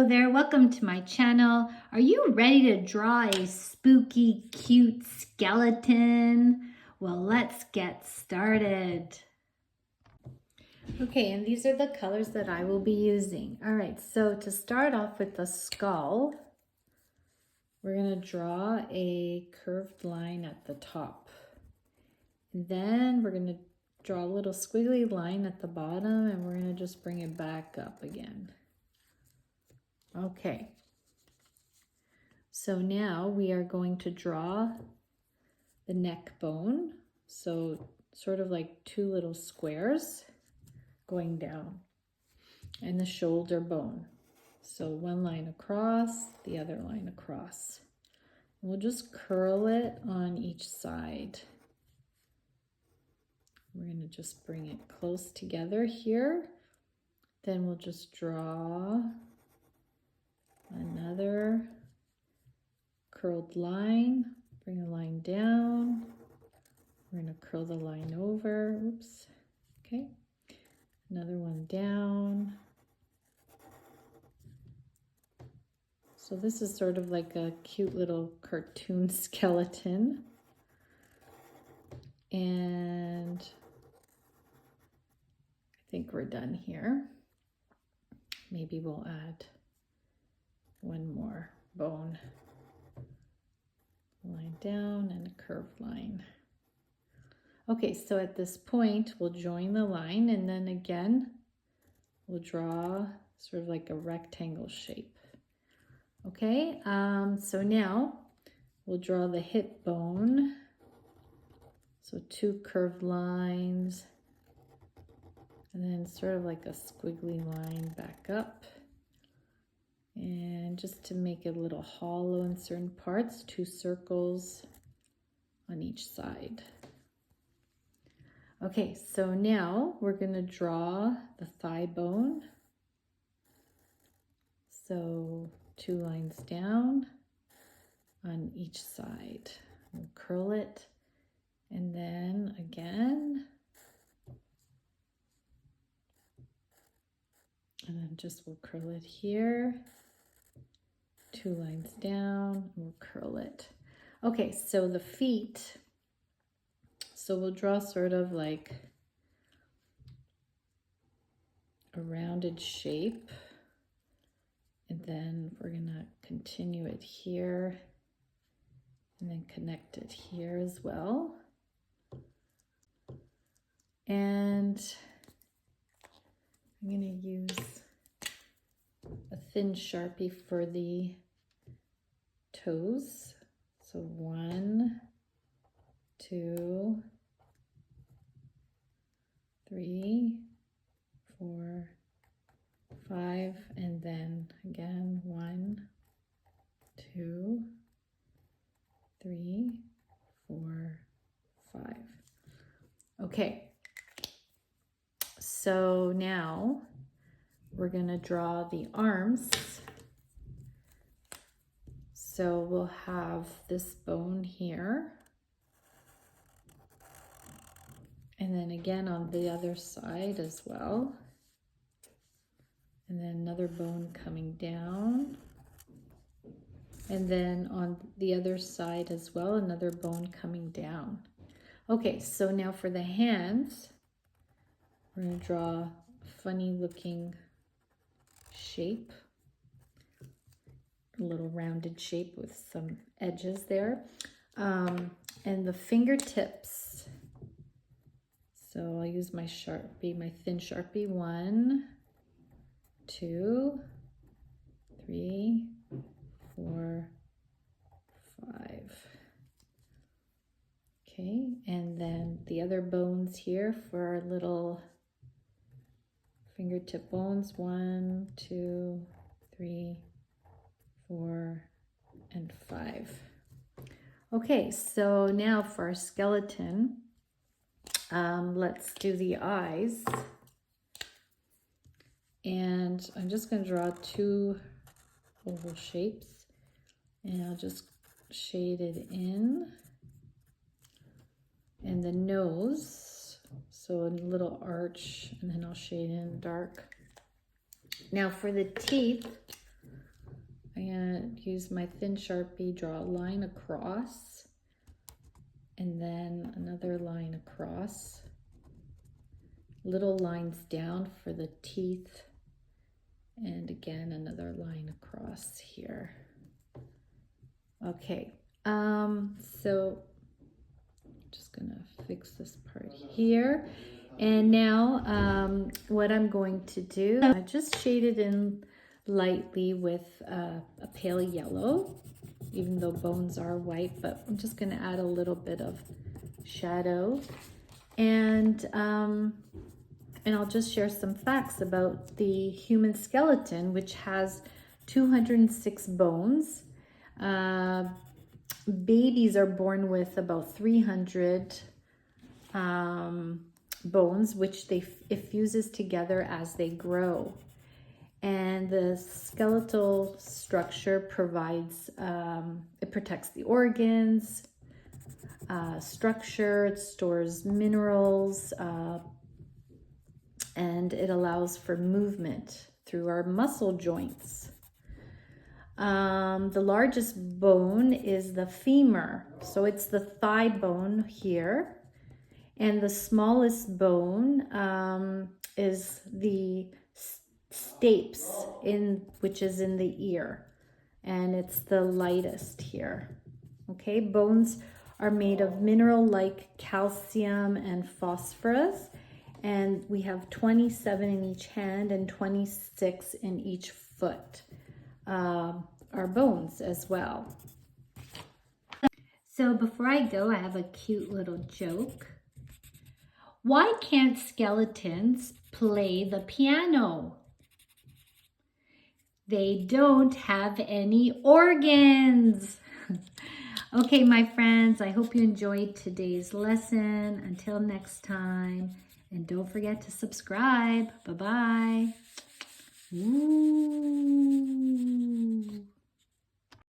there, welcome to my channel. Are you ready to draw a spooky, cute skeleton? Well, let's get started. Okay, and these are the colors that I will be using. All right, so to start off with the skull, we're gonna draw a curved line at the top. And then we're gonna draw a little squiggly line at the bottom, and we're gonna just bring it back up again. Okay, so now we are going to draw the neck bone. So sort of like two little squares going down, and the shoulder bone. So one line across, the other line across. We'll just curl it on each side. We're going to just bring it close together here. Then we'll just draw another curled line, bring a line down. We're going to curl the line over. Oops. Okay. Another one down. So this is sort of like a cute little cartoon skeleton. And I think we're done here. Maybe we'll add one more bone. Line down and a curved line. Okay, so at this point, we'll join the line, and then again, we'll draw sort of like a rectangle shape. Okay, so now we'll draw the hip bone. So two curved lines, and then sort of like a squiggly line back up. And just to make it a little hollow in certain parts, two circles on each side. Okay, so now we're going to draw the thigh bone. So two lines down on each side. We'll curl it, and then again, and then just we'll curl it here. Two lines down, we'll curl it. Okay, so the feet, so we'll draw sort of like a rounded shape, and then we're gonna continue it here and then connect it here as well. And I'm gonna use a thin Sharpie for the toes. So 1, 2, 3, 4, 5, and then again 1, 2, 3, 4, 5. Okay, so now we're going to draw the arms. So we'll have this bone here. And then again on the other side as well. And then another bone coming down. And then on the other side as well, another bone coming down. Okay, so now for the hands, we're going to draw a funny looking shape, a little rounded shape with some edges there, and the fingertips. So I'll use my Sharpie, my thin Sharpie. 1, 2, 3, 4, 5. Okay, and then the other bones here for our little fingertip bones. 1, 2, 3, 4, and 5. Okay, so now for our skeleton, let's do the eyes. And I'm just going to draw two oval shapes, and I'll just shade it in. And the nose, so a little arch, and then I'll shade in dark. Now for the teeth, I'm gonna use my thin Sharpie, draw a line across, and then another line across, little lines down for the teeth, and again another line across here. Okay, so I'm just gonna fix this part here. And now what I'm going to do, I just shaded in lightly with a pale yellow, even though bones are white, but I'm just gonna add a little bit of shadow. And I'll just share some facts about the human skeleton, which has 206 bones. Babies are born with about 300 bones, which it fuses together as they grow. And the skeletal structure provides, it protects the organs, structure, it stores minerals, and it allows for movement through our muscle joints. The largest bone is the femur, so it's the thigh bone here. And the smallest bone is the stapes, which is in the ear, and it's the lightest here. Okay, bones are made of mineral like calcium and phosphorus, and we have 27 in each hand and 26 in each foot. Are bones as well. So before I go, I have a cute little joke. Why can't skeletons play the piano? They don't have any organs. Okay, my friends, I hope you enjoyed today's lesson. Until next time, and don't forget to subscribe. Bye-bye.